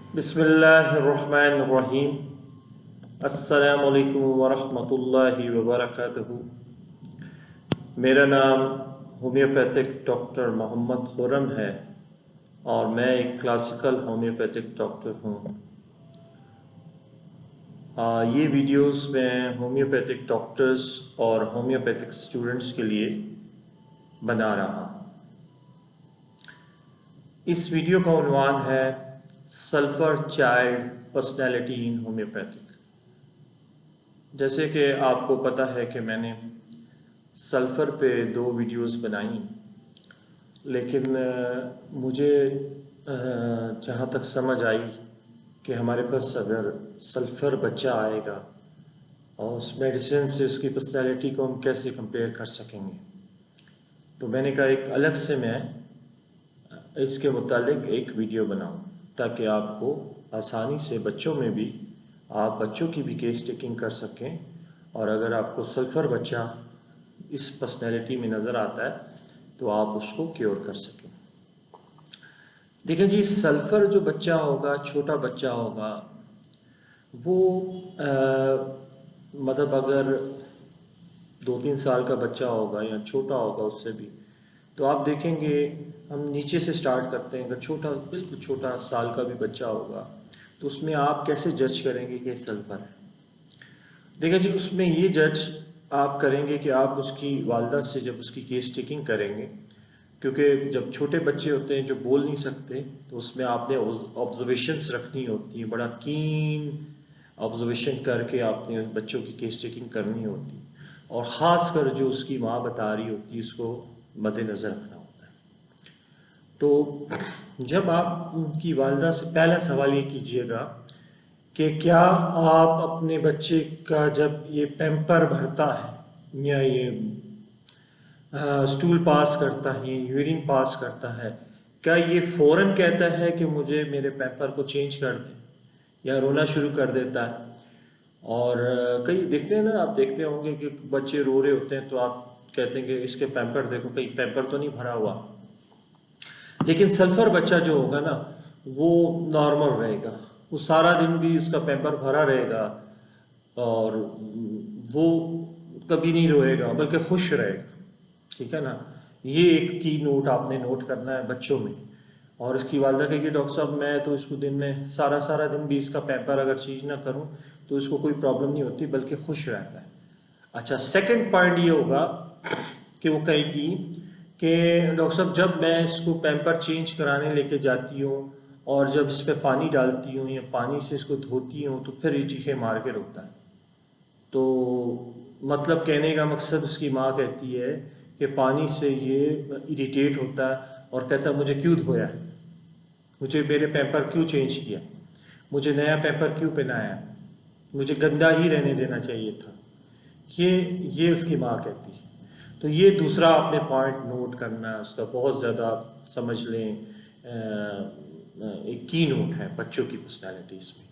बिस्मिल्लाहिर्रहमानिर्रहीम। अस्सलामुअलैकुम वरहमतुल्लाहि वबरकातुहू। मेरा नाम होम्योपैथिक डॉक्टर मोहम्मद खुर्रम है और मैं एक क्लासिकल होम्योपैथिक डॉक्टर हूँ। ये वीडियोस मैं होम्योपैथिक डॉक्टर्स और होम्योपैथिक स्टूडेंट्स के लिए बना रहा हूँ। इस वीडियो का उन्वान है सल्फर चाइल्ड पर्सनैलिटी इन होम्योपैथिक। जैसे कि आपको पता है कि मैंने सल्फ़र पे 2 वीडियोस बनाई, लेकिन मुझे जहाँ तक समझ आई कि हमारे पास अगर सल्फ़र बच्चा आएगा और उस मेडिसिन से उसकी पर्सनैलिटी को हम कैसे कंपेयर कर सकेंगे, तो मैंने कहा एक अलग से मैं इसके मुतालिक एक वीडियो बनाऊं ताकि आपको आसानी से बच्चों में भी आप बच्चों की भी केस टेकिंग कर सकें, और अगर आपको सल्फ़र बच्चा इस पर्सनैलिटी में नज़र आता है तो आप उसको क्योर कर सकें। देखिए जी, सल्फ़र जो बच्चा होगा, छोटा बच्चा होगा, वो मतलब अगर 2-3 साल का बच्चा होगा या छोटा होगा उससे भी, तो आप देखेंगे हम नीचे से स्टार्ट करते हैं। अगर छोटा, बिल्कुल छोटा साल का भी बच्चा होगा तो उसमें आप कैसे जज करेंगे कि सल्फ़र है। देखिए जी, उसमें ये जज आप करेंगे कि आप उसकी वालदा से जब उसकी केस टेकिंग करेंगे, क्योंकि जब छोटे बच्चे होते हैं जो बोल नहीं सकते, तो उसमें आपने ऑब्जर्वेशंस रखनी होती हैं, बड़ा कीन ऑब्जर्वेशन करके आपने बच्चों की केस टेकिंग करनी होती है, और ख़ास कर जो उसकी माँ बता रही होती है उसको मद्देनज़र रखना होता है। तो जब आप उनकी वालदा से पहला सवाल ये कीजिएगा कि क्या आप अपने बच्चे का जब ये पैम्पर भरता है या ये स्टूल पास करता है, यूरिन पास करता है, क्या ये फ़ौरन कहता है कि मुझे मेरे पैम्पर को चेंज कर दें, या रोना शुरू कर देता है। और कई देखते हैं ना, आप देखते होंगे कि बच्चे रो रहे होते हैं तो आप कहते हैं कि इसके पैम्पर देखो, कहीं पैम्पर तो नहीं भरा हुआ। लेकिन सल्फ़र बच्चा जो होगा ना, वो नॉर्मल रहेगा, वो सारा दिन भी उसका पैम्पर भरा रहेगा और वो कभी नहीं रोएगा बल्कि खुश रहेगा। ठीक है ना। ये एक की नोट आपने नोट करना है बच्चों में। और इसकी वालदा कहेगी डॉक्टर साहब मैं तो इसको दिन में सारा सारा दिन भी इसका पैम्पर अगर चेंज ना करूं तो इसको कोई प्रॉब्लम नहीं होती बल्कि खुश रहता है। अच्छा, सेकंड पॉइंट ये होगा कि वो कहेगी कि डॉक्टर साहब जब मैं इसको पैम्पर चेंज कराने लेके जाती हूँ और जब इस पर पानी डालती हूँ या पानी से इसको धोती हूँ तो फिर ये चीखें मार के रोता है। तो मतलब कहने का मकसद उसकी माँ कहती है कि पानी से ये इरिटेट होता है और कहता है मुझे क्यों धोया, मुझे मेरे पैम्पर क्यों चेंज किया, मुझे नया पैम्पर क्यों पहनाया, मुझे गंदा ही रहने देना चाहिए था। ये उसकी माँ कहती है। तो ये दूसरा आपने पॉइंट नोट करना है उसका, बहुत ज़्यादा आप समझ लें, एक की नोट है बच्चों की पर्सनैलिटीज़ में।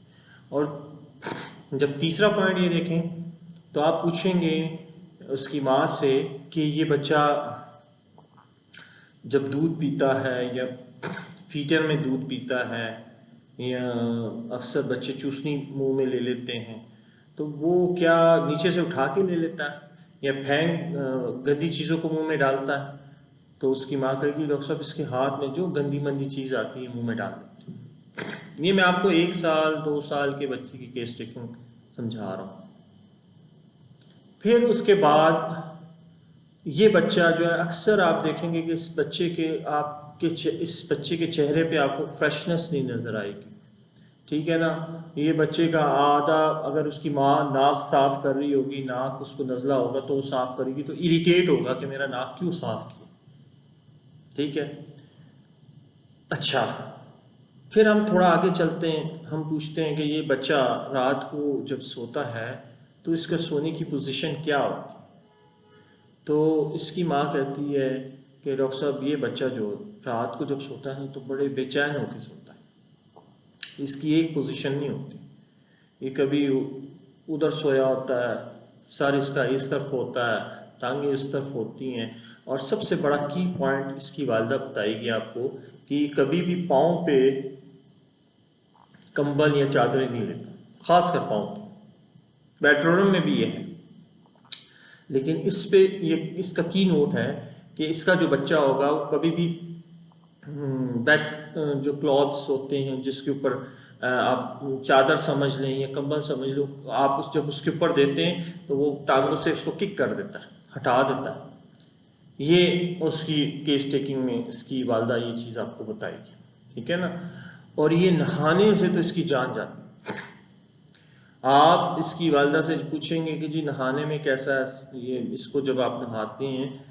और जब तीसरा पॉइंट ये देखें तो आप पूछेंगे उसकी माँ से कि ये बच्चा जब दूध पीता है या फीटर में दूध पीता है या अक्सर बच्चे चूसनी मुंह में ले लेते हैं, तो वो क्या नीचे से उठा के ले लेता है या फेंक गंदी चीज़ों को मुंह में डालता है। तो उसकी माँ कहेगी डॉक्टर साहब इसके हाथ में जो गंदी मंदी चीज़ आती है मुंह में डाल देती हूँ। ये मैं आपको 1 साल 2 साल के बच्चे की केस टेकिंग समझा रहा हूँ। फिर उसके बाद ये बच्चा जो है, अक्सर आप देखेंगे कि इस बच्चे के इस बच्चे के चेहरे पे आपको फ्रेशनेस नहीं नज़र आएगी। ठीक है ना। ये बच्चे का आधा, अगर उसकी माँ नाक साफ कर रही होगी, नाक उसको नज़ला होगा तो वो साफ करेगी तो इरिटेट होगा कि मेरा नाक क्यों साफ किया। ठीक है। अच्छा, फिर हम थोड़ा आगे चलते हैं, हम पूछते हैं कि ये बच्चा रात को जब सोता है तो इसका सोने की पोजीशन क्या होती है। तो इसकी माँ कहती है कि डॉक्टर साहब ये बच्चा जो रात को जब सोता है तो बड़े बेचैन होकर सोता है, इसकी एक पोजीशन नहीं होती। ये कभी उधर सोया होता है, सर इसका इस तरफ होता है, टांगें इस तरफ होती हैं, और सबसे बड़ा की पॉइंट इसकी वालदा बताएगी आपको कि कभी भी पाँव पे कंबल या चादरें नहीं लेता, खास कर पाँव पे। मेट्रोनम में भी ये है। लेकिन इस पे ये इसका की नोट है कि इसका जो बच्चा होगा वो कभी भी बैक जो क्लॉथ्स होते हैं जिसके ऊपर आप चादर समझ लें या कंबल समझ लो, आप जब उसके ऊपर देते हैं तो वो टांगों से उसको किक कर देता है, हटा देता है। ये उसकी केस टेकिंग में इसकी वालदा ये चीज़ आपको बताएगी, ठीक है ना। और ये नहाने से तो इसकी जान जाती है। आप इसकी वालदा से पूछेंगे कि जी नहाने में कैसा है ये, इसको जब आप नहाते हैं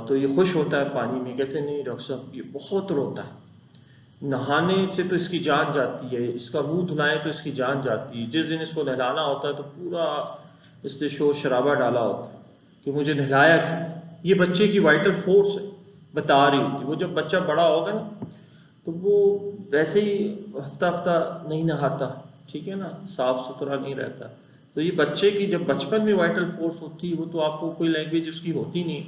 तो ये खुश होता है पानी में, कहते हैं नहीं डॉक्टर साहब ये बहुत रोता है। नहाने से तो इसकी जान जाती है, इसका मुंह धुलाए तो इसकी जान जाती है। जिस दिन इसको नहलाना होता है तो पूरा इसने शोर शराबा डाला होता है कि मुझे नहलाया क्यों। ये बच्चे की वाइटल फोर्स है, बता रही होती। वो जब बच्चा बड़ा होगा ना तो वो वैसे ही हफ्ता हफ्ता नहीं नहाता, ठीक है ना, साफ सुथरा नहीं रहता। तो ये बच्चे की जब बचपन में वाइटल फोर्स होती है वो तो आपको कोई लैंग्वेज उसकी होती नहीं,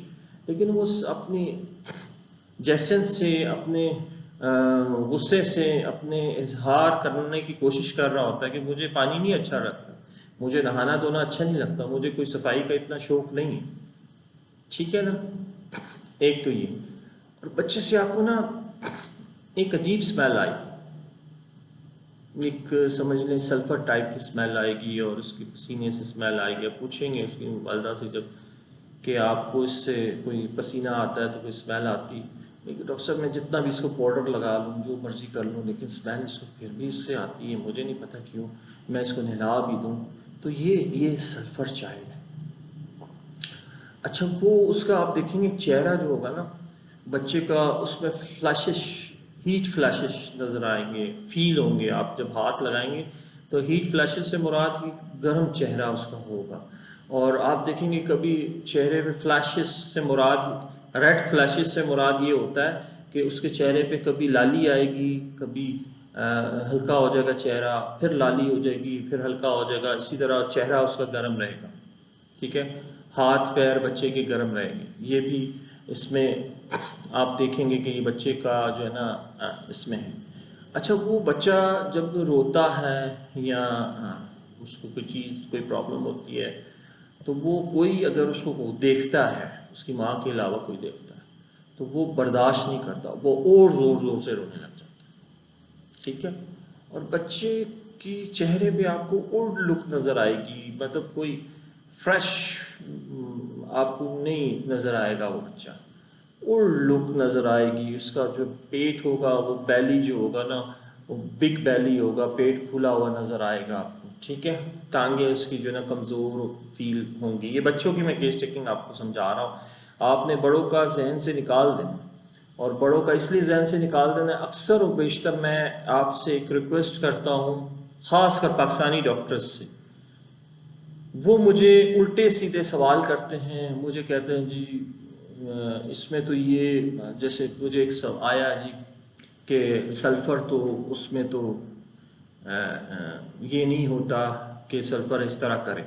लेकिन वो अपनी जेस्चर्स से, अपने गुस्से से, अपने इजहार करने की कोशिश कर रहा होता है कि मुझे पानी नहीं अच्छा लगता, मुझे नहाना धोना अच्छा नहीं लगता, मुझे कोई सफाई का इतना शौक नहीं है, ठीक है ना। एक तो ये, और बच्चे से आपको ना एक अजीब स्मेल आएगी, एक समझ लें सल्फर टाइप की स्मेल आएगी और उसके पसीने से स्मेल आएगी। आप पूछेंगे उसकी वालदा से जब कि आपको इससे कोई पसीना आता है तो कोई स्मेल आती, लेकिन डॉक्टर साहब मैं जितना भी इसको पाउडर लगा लूँ जो मर्ज़ी कर लूँ लेकिन स्मेल इसको फिर भी इससे आती है, मुझे नहीं पता क्यों, मैं इसको नहला भी दूँ तो ये सल्फर चाइल्ड है। अच्छा वो उसका आप देखेंगे चेहरा जो होगा ना बच्चे का, उसमें फ्लैशेस, हीट फ्लैशेस नज़र आएंगे, फील होंगे। आप जब हाथ लगाएंगे तो हीट फ्लैशेस से मुराद ही गर्म चेहरा उसका होगा। और आप देखेंगे कभी चेहरे पे फ्लैशेस से मुराद, रेड फ्लैशेस से मुराद ये होता है कि उसके चेहरे पे कभी लाली आएगी, कभी हल्का हो जाएगा चेहरा, फिर लाली हो जाएगी, फिर हल्का हो जाएगा, इसी तरह चेहरा उसका गर्म रहेगा, ठीक है। हाथ पैर बच्चे के गर्म रहेंगे। ये भी इसमें आप देखेंगे कि ये बच्चे का जो है ना इसमें है। अच्छा वो बच्चा जब रोता है या उसको कोई चीज़ कोई प्रॉब्लम होती है तो वो कोई अगर उसको देखता है, उसकी माँ के अलावा कोई देखता है तो वो बर्दाश्त नहीं करता, वो और ज़ोर ज़ोर से रोने लग जाता है, ठीक है। और बच्चे की चेहरे पे आपको ओल्ड लुक नज़र आएगी, मतलब कोई फ्रेश आपको नहीं नज़र आएगा, वो बच्चा ओल्ड लुक नज़र आएगी। उसका जो पेट होगा वो बैली जो होगा ना वो बिग बैली होगा, पेट फूला हुआ नज़र आएगा आपको, ठीक है। टांगे उसकी जो है ना कमज़ोर फील होंगी। ये बच्चों की मैं केस टेकिंग आपको समझा रहा हूँ। आपने बड़ों का जहन से निकाल देना, और बड़ों का इसलिए जहन से निकाल देना, अक्सर और बेशतर मैं आपसे एक रिक्वेस्ट करता हूँ ख़ासकर पाकिस्तानी डॉक्टर्स से, वो मुझे उल्टे सीधे सवाल करते हैं, मुझे कहते हैं जी इसमें तो ये, जैसे मुझे एक सब आया जी कि सल्फ़र तो उसमें तो ये नहीं होता कि सल्फ़र इस तरह करे।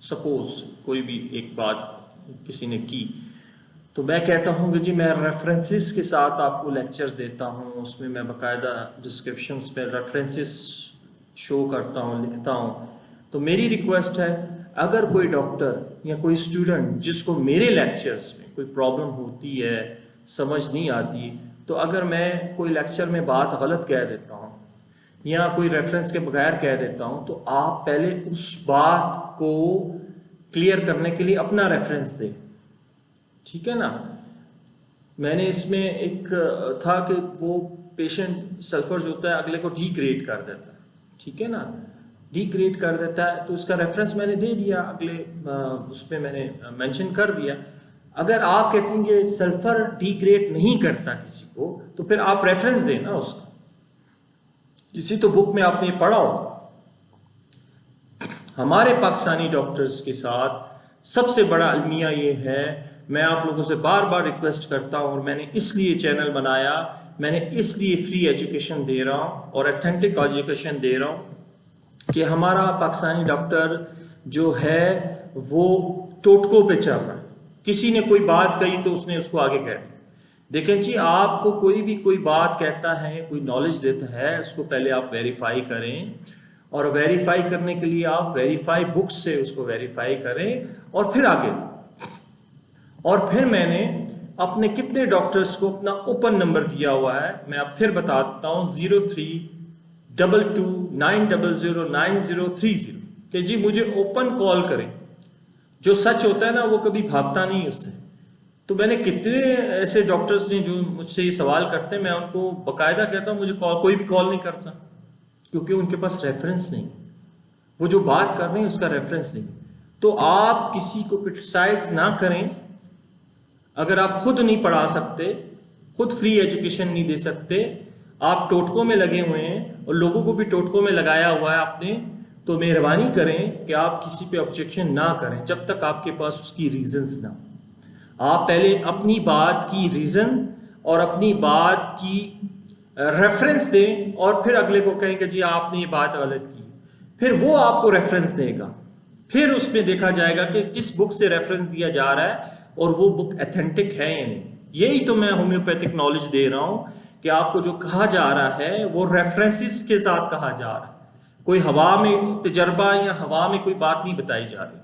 सपोज़ कोई भी एक बात किसी ने की तो मैं कहता हूँ कि जी मैं रेफरेंसेस के साथ आपको लेक्चर्स देता हूँ, उसमें मैं बाकायदा डिस्क्रिप्शंस पे रेफरेंसेस शो करता हूँ, लिखता हूँ। तो मेरी रिक्वेस्ट है अगर कोई डॉक्टर या कोई स्टूडेंट जिसको मेरे लेक्चर्स में कोई प्रॉब्लम होती है, समझ नहीं आती, तो अगर मैं कोई लेक्चर में बात गलत कह देता हूँ या कोई रेफरेंस के बगैर कह देता हूँ तो आप पहले उस बात को क्लियर करने के लिए अपना रेफरेंस दें, ठीक है ना। मैंने इसमें एक था कि वो पेशेंट सल्फर जो होता है अगले को डिग्रेड कर देता है, ठीक है ना, डिग्रेड कर देता है, तो उसका रेफरेंस मैंने दे दिया, अगले उसमें मैंने मेंशन कर दिया। अगर आप कहते हैं कि सल्फर डिग्रेड नहीं करता किसी को तो फिर आप रेफरेंस देना उसका, किसी तो बुक में आपने पढ़ा हो। हमारे पाकिस्तानी डॉक्टर्स के साथ सबसे बड़ा अलमिया ये है, मैं आप लोगों से बार बार रिक्वेस्ट करता हूँ और मैंने इसलिए चैनल बनाया, मैंने इसलिए फ्री एजुकेशन दे रहा हूँ और ऑथेंटिक एजुकेशन दे रहा हूँ कि हमारा पाकिस्तानी डॉक्टर जो है वो टोटकों पे चल रहा है। किसी ने कोई बात कही तो उसने उसको आगे कह दिया, देखें जी, आपको कोई भी कोई बात कहता है, कोई नॉलेज देता है, उसको पहले आप वेरीफाई करें, और वेरीफाई करने के लिए आप वेरीफाई बुक्स से उसको वेरीफाई करें और फिर आगे बढ़ें। और फिर मैंने अपने कितने डॉक्टर्स को अपना ओपन नंबर दिया हुआ है, मैं अब फिर बता देता हूँ, 0322900930, कि जी मुझे ओपन कॉल करें। जो सच होता है ना, वो कभी भागता नहीं उससे। तो मैंने कितने ऐसे डॉक्टर्स ने जो मुझसे ये सवाल करते हैं, मैं उनको बाकायदा कहता हूँ मुझे कोई भी कॉल नहीं करता, क्योंकि उनके पास रेफरेंस नहीं, वो जो बात कर रहे हैं उसका रेफरेंस नहीं। तो आप किसी को क्रिटिसाइज ना करें। अगर आप खुद नहीं पढ़ा सकते, खुद फ्री एजुकेशन नहीं दे सकते, आप टोटकों में लगे हुए हैं और लोगों को भी टोटकों में लगाया हुआ है आपने, तो मेहरबानी करें कि आप किसी पे ऑब्जेक्शन ना करें जब तक आपके पास उसकी रीजंस ना। आप पहले अपनी बात की रीजन और अपनी बात की रेफरेंस दें, और फिर अगले को कहें कि जी आपने ये बात गलत की। फिर वो आपको रेफरेंस देगा, फिर उसमें देखा जाएगा कि किस बुक से रेफरेंस दिया जा रहा है और वो बुक ऑथेंटिक है या नहीं। यही तो मैं होम्योपैथिक नॉलेज दे रहा हूं कि आपको जो कहा जा रहा है वो रेफरेंसेस के साथ कहा जा रहा है, कोई हवा में तजर्बा या हवा में कोई बात नहीं बताई जा रही।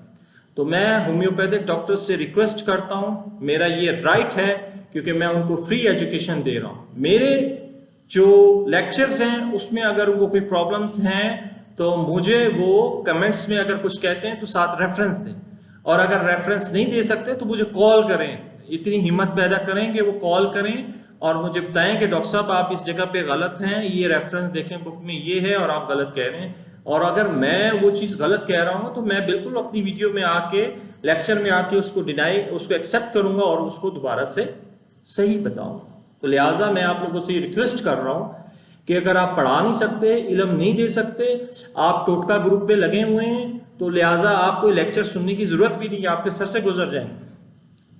तो मैं होम्योपैथिक डॉक्टर्स से रिक्वेस्ट करता हूं, मेरा ये राइट है, क्योंकि मैं उनको फ्री एजुकेशन दे रहा हूं। मेरे जो लेक्चर्स हैं उसमें अगर उनको कोई प्रॉब्लम्स हैं तो मुझे वो कमेंट्स में अगर कुछ कहते हैं तो साथ रेफरेंस दें, और अगर रेफरेंस नहीं दे सकते तो मुझे कॉल करें। इतनी हिम्मत पैदा करें कि वो कॉल करें और मुझे बताएं कि डॉक्टर साहब आप इस जगह पे गलत हैं, ये रेफरेंस देखें बुक में ये है और आप गलत कह रहे हैं। और अगर मैं वो चीज़ गलत कह रहा हूँ तो मैं बिल्कुल अपनी वीडियो में आके, लेक्चर में आके उसको उसको एक्सेप्ट करूँगा और उसको दोबारा से सही बताऊँगा। तो लिहाजा मैं आप लोगों से रिक्वेस्ट कर रहा हूँ कि अगर आप पढ़ा नहीं सकते, इल्म नहीं दे सकते, आप टोटका ग्रुप पे लगे हुए हैं, तो लिहाजा आपको लेक्चर सुनने की ज़रूरत भी नहीं है, आपके सर से गुजर जाएंगे।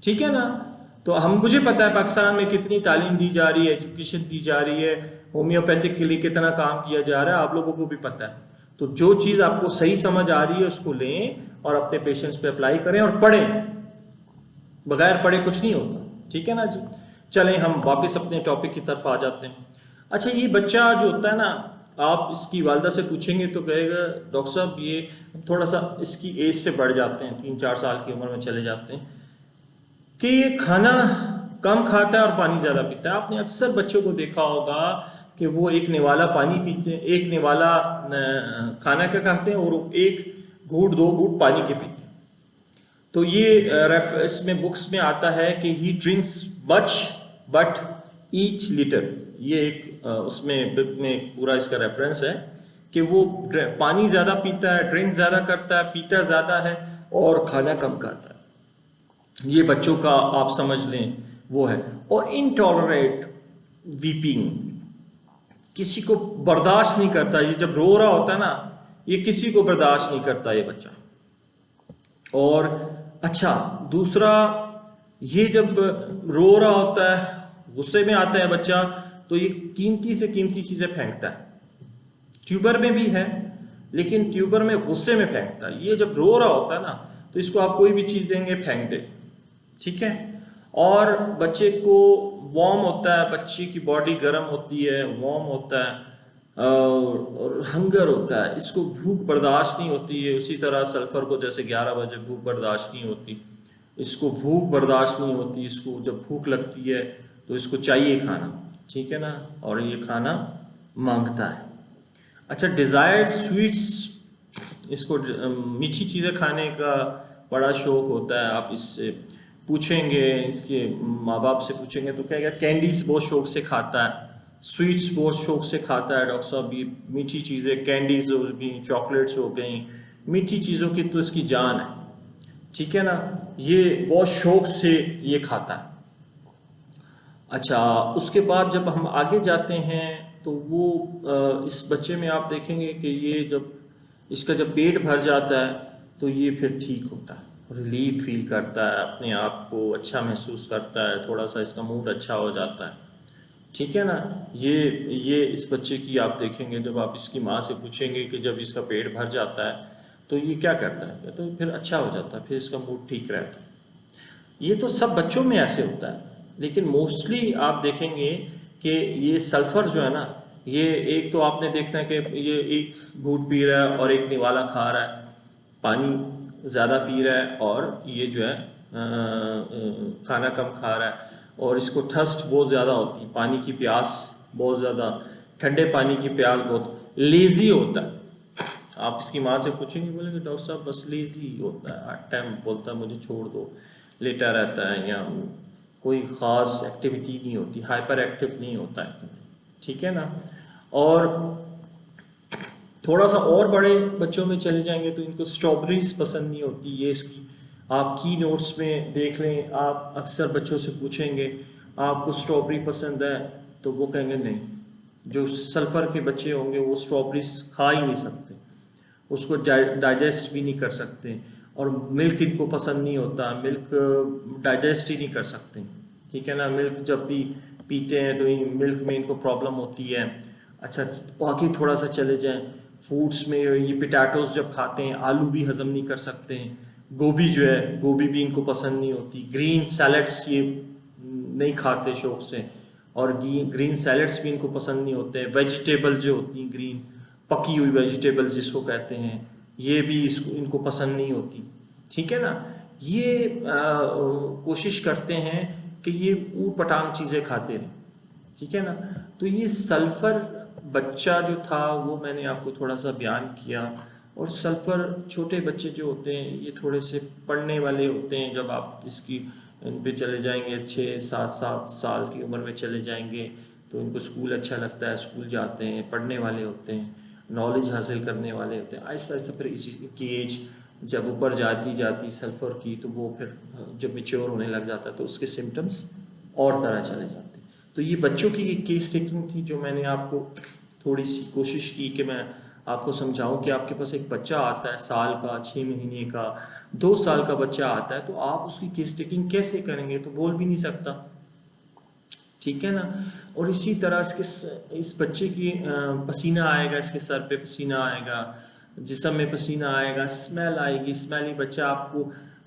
ठीक है ना। तो मुझे पता है पाकिस्तान में कितनी तालीम दी जा रही है, एजुकेशन दी जा रही है, होम्योपैथिक के लिए कितना काम किया जा रहा है, आप लोगों को भी पता है। तो जो चीज़ आपको सही समझ आ रही है उसको लें और अपने पेशेंट्स पे अप्लाई करें और पढ़ें। बगैर पढ़े कुछ नहीं होता। ठीक है ना जी। चलें हम वापस अपने टॉपिक की तरफ आ जाते हैं। अच्छा, ये बच्चा जो होता है ना, आप इसकी वालदा से पूछेंगे तो कहेगा डॉक्टर साहब ये थोड़ा सा इसकी एज से बढ़ जाते हैं, 3-4 साल की उम्र में चले जाते हैं, कि ये खाना कम खाता है और पानी ज़्यादा पीता है। आपने अक्सर बच्चों को देखा होगा कि वो एक निवाला पानी पीते हैं, एक निवाला खाना का खाते हैं और एक घूंट 2 घूंट पानी के पीते हैं। तो ये इसमें बुक्स में आता है कि ही drinks much but each litre. ये एक उसमें बुक में पूरा इसका रेफरेंस है कि वो पानी ज़्यादा पीता है, ड्रिंक्स ज़्यादा करता है, पीता ज़्यादा है और खाना कम खाता है। ये बच्चों का आप समझ लें वो है। और इनटॉलरेट वीपिंग, किसी को बर्दाश्त नहीं करता। ये जब रो रहा होता है ना, ये किसी को बर्दाश्त नहीं करता ये बच्चा। और अच्छा, दूसरा, ये जब रो रहा होता है, गुस्से में आता है बच्चा, तो ये कीमती से कीमती चीज़ें फेंकता है। ट्यूबर में भी है, लेकिन ट्यूबर में गुस्से में फेंकता है। ये जब रो रहा होता है ना, तो इसको आप कोई भी चीज़ देंगे फेंक दे। ठीक है। और बच्चे को वार्म होता है, बच्चे की बॉडी गर्म होती है, वार्म होता है, और हंगर होता है, इसको भूख बर्दाश्त नहीं होती है। उसी तरह सल्फर को जैसे 11 बजे भूख बर्दाश्त नहीं होती, इसको भूख बर्दाश्त नहीं होती। इसको जब भूख लगती है तो इसको चाहिए खाना। ठीक है ना। और ये खाना मांगता है। अच्छा, डिज़ायर्ड स्वीट्स, इसको मीठी चीज़ें खाने का बड़ा शौक होता है। आप इससे पूछेंगे, इसके माँ बाप से पूछेंगे तो कहेगा कैंडीज बहुत शौक से खाता है, स्वीट्स बहुत शौक से खाता है डॉक्टर साहब। ये मीठी चीज़ें, कैंडीज हो गई, चॉकलेट्स हो गई, मीठी चीज़ों की तो इसकी जान है। ठीक है ना। ये बहुत शौक से ये खाता है। अच्छा, उसके बाद जब हम आगे जाते हैं तो वो इस बच्चे में आप देखेंगे कि ये जब इसका जब पेट भर जाता है तो ये फिर ठीक होता है, रिलीफ फील करता है, अपने आप को अच्छा महसूस करता है, थोड़ा सा इसका मूड अच्छा हो जाता है। ठीक है ना। ये इस बच्चे की आप देखेंगे, जब आप इसकी माँ से पूछेंगे कि जब इसका पेट भर जाता है तो ये क्या करता है, तो फिर अच्छा हो जाता है, फिर इसका मूड ठीक रहता है। ये तो सब बच्चों में ऐसे होता है। लेकिन मोस्टली आप देखेंगे कि ये सल्फर जो है ना, ये एक तो आपने देखना है कि ये एक घूंट पी रहा है और एक निवाला खा रहा है, पानी ज़्यादा पी रहा है, और ये जो है खाना कम खा रहा है, और इसको थर्स्ट बहुत ज़्यादा होती है, पानी की प्यास बहुत ज़्यादा, ठंडे पानी की प्यास बहुत, लेज़ी होता है। आप इसकी माँ से पूछेंगे, बोलेंगे डॉक्टर साहब बस लेज़ी होता है, हर टाइम बोलता है मुझे छोड़ दो, लेटा रहता है, या कोई ख़ास एक्टिविटी नहीं होती, हाइपर एक्टिव नहीं होता है, ठीक है ना। और थोड़ा सा और बड़े बच्चों में चले जाएंगे तो इनको स्ट्रॉबेरीज पसंद नहीं होती, ये इसकी आप की नोट्स में देख लें, आप अक्सर बच्चों से पूछेंगे आपको स्ट्रॉबेरी पसंद है, तो वो कहेंगे नहीं। जो सल्फ़र के बच्चे होंगे वो स्ट्रॉबेरीज खा ही नहीं सकते, उसको डाइजेस्ट भी नहीं कर सकते, और मिल्क इनको पसंद नहीं होता, मिल्क डाइजेस्ट ही नहीं कर सकते, ठीक है ना। मिल्क जब भी पीते हैं तो मिल्क में इनको प्रॉब्लम होती है। अच्छा, बाकी थोड़ा सा चले जाएं, फूड्स में ये पिटाटोस जब खाते हैं आलू भी हज़म नहीं कर सकते हैं, गोभी जो है गोभी भी इनको पसंद नहीं होती, ग्रीन सैलड्स ये नहीं खाते शौक से, और ग्रीन सैलड्स भी इनको पसंद नहीं होते। वेजिटेबल जो होती हैं ग्रीन पकी हुई वेजिटेबल्स जिसको कहते हैं, ये भी इनको पसंद नहीं होती, ठीक है ना। ये कोशिश करते हैं कि ये ऊट पटांग चीज़ें खाते रहें, ठीक है ना। तो ये सल्फ़र बच्चा जो था वो मैंने आपको थोड़ा सा बयान किया। और सल्फ़र छोटे बच्चे जो होते हैं ये थोड़े से पढ़ने वाले होते हैं, जब आप इसकी इन पे चले जाएंगे 6-7 साल की उम्र में चले जाएंगे तो इनको स्कूल अच्छा लगता है, स्कूल जाते हैं, पढ़ने वाले होते हैं, नॉलेज हासिल करने वाले होते हैं। आहिस्ता आहिस्ता फिर इनकी एज जब ऊपर जाती सल्फ़र की, तो वो फिर जब मेच्योर होने लग जाता है तो उसके सिम्टम्स और तरह चले जाते हैं। तो ये बच्चों की एक केस टेकिंग थी जो मैंने आपको थोड़ी सी कोशिश की कि मैं आपको समझाऊं कि आपके पास एक बच्चा आता है साल का, 6 महीने का, 2 साल का बच्चा आता है, तो आप उसकी केस टेकिंग कैसे करेंगे, तो बोल भी नहीं सकता, ठीक है ना। और इसी तरह इस बच्चे की पसीना आएगा, इसके सर पे पसीना आएगा, जिस्म में पसीना आएगा, स्मेल आएगी, स्मेली बच्चा,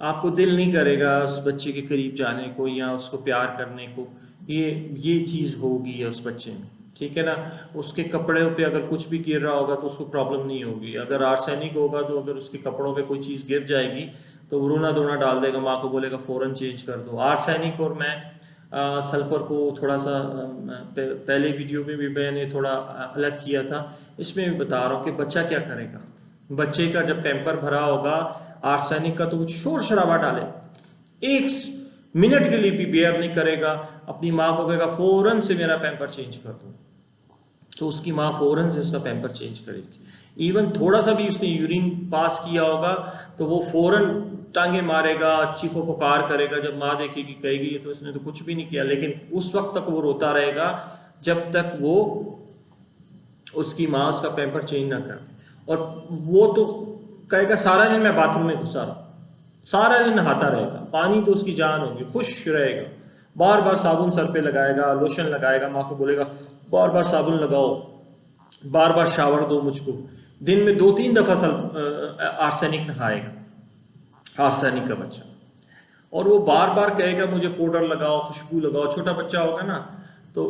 आपको दिल नहीं करेगा उस बच्चे के करीब जाने को या उसको प्यार करने को, ये चीज़ होगी उस बच्चे में, ठीक है ना। उसके कपड़े पे अगर कुछ भी गिर रहा होगा तो उसको प्रॉब्लम नहीं होगी। अगर आर्सेनिक होगा तो अगर उसके कपड़ों पे कोई चीज़ गिर जाएगी तो वो रोना धोना डाल देगा, माँ को बोलेगा फ़ौरन चेंज कर दो। आर्सेनिक और मैं सल्फ़र को थोड़ा सा पहले वीडियो में भी मैंने थोड़ा अलग किया था, इसमें भी बता रहा हूँ कि बच्चा क्या करेगा। बच्चे का जब पैम्पर भरा होगा आर्सेनिक का तो वो शोर शराबा डाले, 1 मिनट के लिए भी बेयर नहीं करेगा, अपनी माँ को कहेगा फ़ौरन से मेरा पैम्पर चेंज कर दो, तो उसकी माँ फ़ौरन से उसका पैम्पर चेंज करेगी। इवन थोड़ा सा भी उसने यूरिन पास किया होगा तो वो फ़ौरन टांगे मारेगा, चीखो पुकार करेगा, जब माँ देखेगी कहेगी ये तो इसने तो कुछ भी नहीं किया, लेकिन उस वक्त तक वो रोता रहेगा जब तक वो उसकी माँ उसका पैम्पर चेंज ना कर। और वो तो कहेगा सारा दिन मैं बाथरूम में घुसा रहा, सारा दिन नहाता रहेगा, पानी तो उसकी जान होगी, खुश रहेगा, बार बार साबुन सर पे लगाएगा, लोशन लगाएगा, माँ को बोलेगा बार बार साबुन लगाओ, बार बार शावर दो मुझको, दिन में 2-3 दफ़ा आर्सेनिक नहाएगा, आर्सेनिक का बच्चा। और वो बार बार कहेगा मुझे पाउडर लगाओ, खुशबू लगाओ। छोटा बच्चा होगा ना तो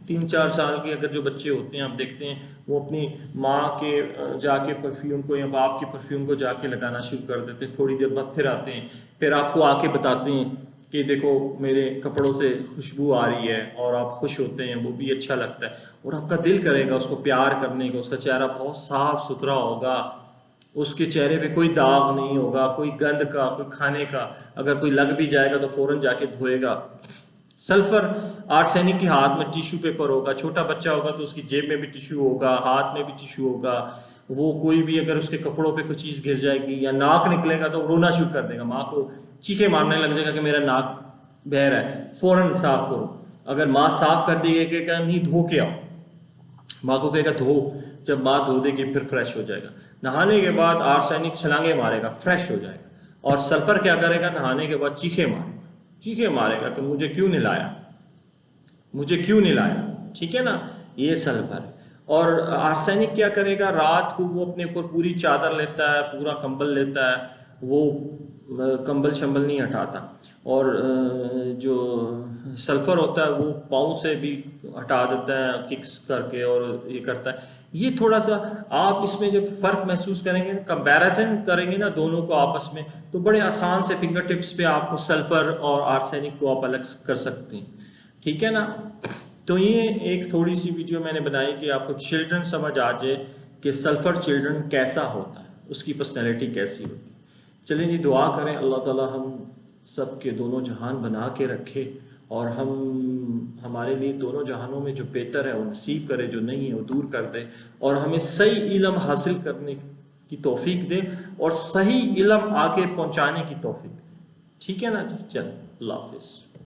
3-4 साल के अगर जो बच्चे होते हैं आप देखते हैं वो अपनी माँ के जाके परफ्यूम को या बाप के परफ्यूम को जाके लगाना शुरू कर देते हैं, थोड़ी देर बाद फिर आते हैं, फिर आपको आके बताते हैं कि देखो मेरे कपड़ों से खुशबू आ रही है, और आप खुश होते हैं, वो भी अच्छा लगता है, और आपका दिल करेगा उसको प्यार करने का। उसका चेहरा बहुत साफ सुथरा होगा, उसके चेहरे पे कोई दाग नहीं होगा, कोई गंद का, कोई खाने का, अगर कोई लग भी जाएगा तो फौरन जाके धोएगा। सल्फर आर्सेनिक के हाथ में टिश्यू पेपर होगा, छोटा बच्चा होगा तो उसकी जेब में भी टिश्यू होगा, हाथ में भी टिश्यू होगा, वो कोई भी अगर उसके कपड़ों पे कोई चीज़ गिर जाएगी या नाक निकलेगा तो रोना शुरू कर देगा, माँ को चीखे मारने लग जाएगा कि मेरा नाक बह रहा है, फौरन साफ करो। अगर माँ साफ कर देगी कि नहीं धो के आओ, माँ को कहेगा धो, जब माँ धो देगी फिर फ्रेश हो जाएगा। नहाने के बाद आर्सेनिक छलांगे मारेगा, फ्रेश हो जाएगा। और सल्फर क्या करेगा, नहाने के बाद चीखे मारेगा कि मुझे क्यों नहीं लाया, मुझे क्यों नहीं लाया, ठीक है ना। ये सल्फर है। और आर्सेनिक क्या करेगा, रात को वो अपने ऊपर पूरी चादर लेता है, पूरा कंबल लेता है, वो कंबल शंबल नहीं हटाता, और जो सल्फ़र होता है वो पाँव से भी हटा देता है किक्स करके, और ये करता है। ये थोड़ा सा आप इसमें जब फ़र्क महसूस करेंगे, कंपैरिजन करेंगे ना दोनों को आपस में, तो बड़े आसान से फिंगर टिप्स पे आपको सल्फ़र और आर्सेनिक को आप अलग कर सकते हैं। ठीक है ना। तो ये एक थोड़ी सी वीडियो मैंने बनाई कि आपको चिल्ड्रन समझ आ जाए कि सल्फ़र चिल्ड्रन कैसा होता है, उसकी पर्सनैलिटी कैसी होती है। चलें जी, दुआ करें अल्लाह ताला हम सब के दोनों जहान बना के रखे, और हमारे लिए दोनों जहानों में जो बेहतर है वो नसीब करे, जो नहीं है वो दूर कर दे, और हमें सही इल्म हासिल करने की तौफीक दे, और सही इल्म आगे पहुंचाने की तौफीक दे। ठीक है ना जी, चल अल्लाह हाफिज़।